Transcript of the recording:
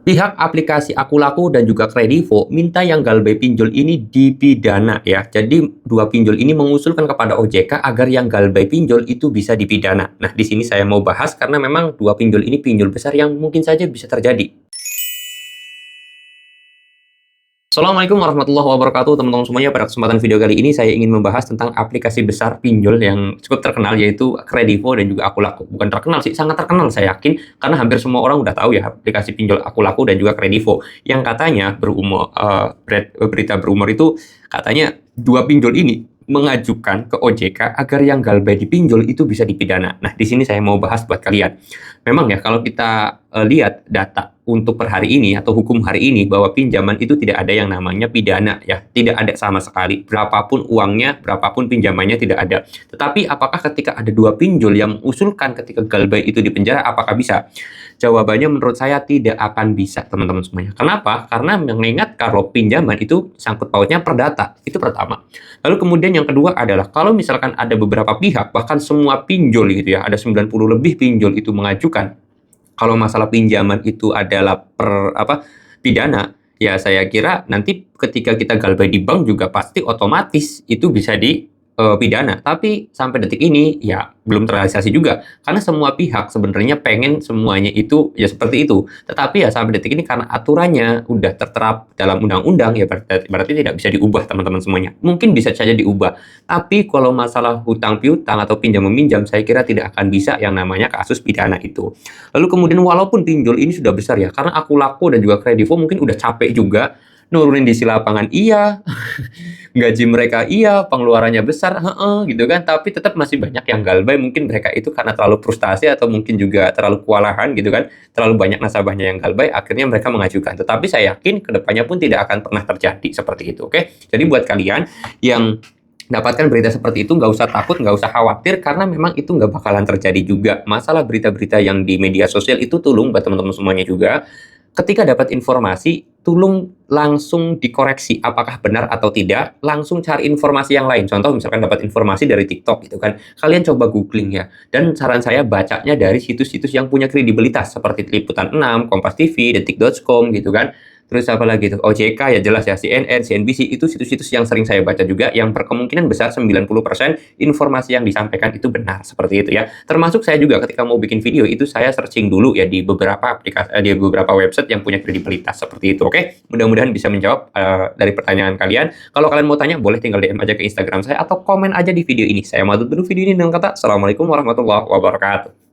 Pihak aplikasi Akulaku dan juga Kredivo minta yang galbay pinjol ini dipidana ya. Jadi dua pinjol ini mengusulkan kepada OJK agar yang galbay pinjol itu bisa dipidana. Nah, di sini saya mau bahas karena memang dua pinjol ini pinjol besar yang mungkin saja bisa terjadi. Assalamualaikum warahmatullahi wabarakatuh teman-teman semuanya. Pada kesempatan video kali ini saya ingin membahas tentang aplikasi besar pinjol yang cukup terkenal, yaitu Kredivo dan juga Akulaku. Bukan terkenal sih, sangat terkenal saya yakin, karena hampir semua orang udah tahu ya aplikasi pinjol Akulaku dan juga Kredivo, yang katanya berita berumor itu katanya dua pinjol ini mengajukan ke OJK agar yang galbay dipinjol itu bisa dipidana. Nah, di sini saya mau bahas buat kalian. Memang ya, kalau kita lihat data untuk per hari ini atau hukum hari ini, bahwa pinjaman itu tidak ada yang namanya pidana ya, tidak ada sama sekali. Berapapun uangnya, berapapun pinjamannya, tidak ada. Tetapi apakah ketika ada dua pinjol yang mengusulkan ketika galbay itu dipenjara, apakah bisa? Jawabannya menurut saya tidak akan bisa, teman-teman semuanya. Kenapa? Karena mengingat kalau pinjaman itu sangkut pautnya perdata, itu pertama. Lalu kemudian yang kedua adalah kalau misalkan ada beberapa pihak, bahkan semua pinjol gitu ya, ada 90 lebih pinjol itu mengajukan kalau masalah pinjaman itu adalah pidana, ya saya kira nanti ketika kita galbay di bank juga pasti otomatis itu bisa dipidana. Tapi sampai detik ini ya belum terrealisasi juga, karena semua pihak sebenarnya pengen semuanya itu ya seperti itu. Tetapi ya sampai detik ini karena aturannya udah tertera dalam undang-undang, ya berarti tidak bisa diubah, teman-teman semuanya. Mungkin bisa saja diubah, tapi kalau masalah hutang piutang atau pinjam meminjam, saya kira tidak akan bisa yang namanya kasus pidana itu. Lalu kemudian walaupun pinjol ini sudah besar ya, karena Akulaku dan juga Kredivo mungkin udah capek juga nurunin di lapangan, iya, gaji mereka iya, pengeluarannya besar, gitu kan, tapi tetap masih banyak yang galbay. Mungkin mereka itu karena terlalu frustasi atau mungkin juga terlalu kewalahan gitu kan, terlalu banyak nasabahnya yang galbay, akhirnya mereka mengajukan. Tetapi saya yakin kedepannya pun tidak akan pernah terjadi seperti itu, oke? Jadi buat kalian yang dapatkan berita seperti itu, nggak usah takut, nggak usah khawatir, karena memang itu nggak bakalan terjadi juga. Masalah berita-berita yang di media sosial itu tolong buat teman-teman semuanya juga, ketika dapat informasi, tolong langsung dikoreksi apakah benar atau tidak, langsung cari informasi yang lain. Contoh misalkan dapat informasi dari TikTok gitu kan, kalian coba googling ya. Dan saran saya bacanya dari situs-situs yang punya kredibilitas seperti Liputan 6, Kompas TV, Detik.com gitu kan. Terus apa lagi tuh? OJK ya jelas ya, CNN, CNBC, itu situs-situs yang sering saya baca juga, yang berkemungkinan besar 90% informasi yang disampaikan itu benar, seperti itu ya. Termasuk saya juga ketika mau bikin video itu saya searching dulu ya di beberapa aplikasi, di beberapa website yang punya kredibilitas seperti itu, oke? Mudah-mudahan bisa menjawab dari pertanyaan kalian. Kalau kalian mau tanya, boleh tinggal DM aja ke Instagram saya atau komen aja di video ini. Saya mau tutup dulu video ini dengan kata Assalamualaikum warahmatullahi wabarakatuh.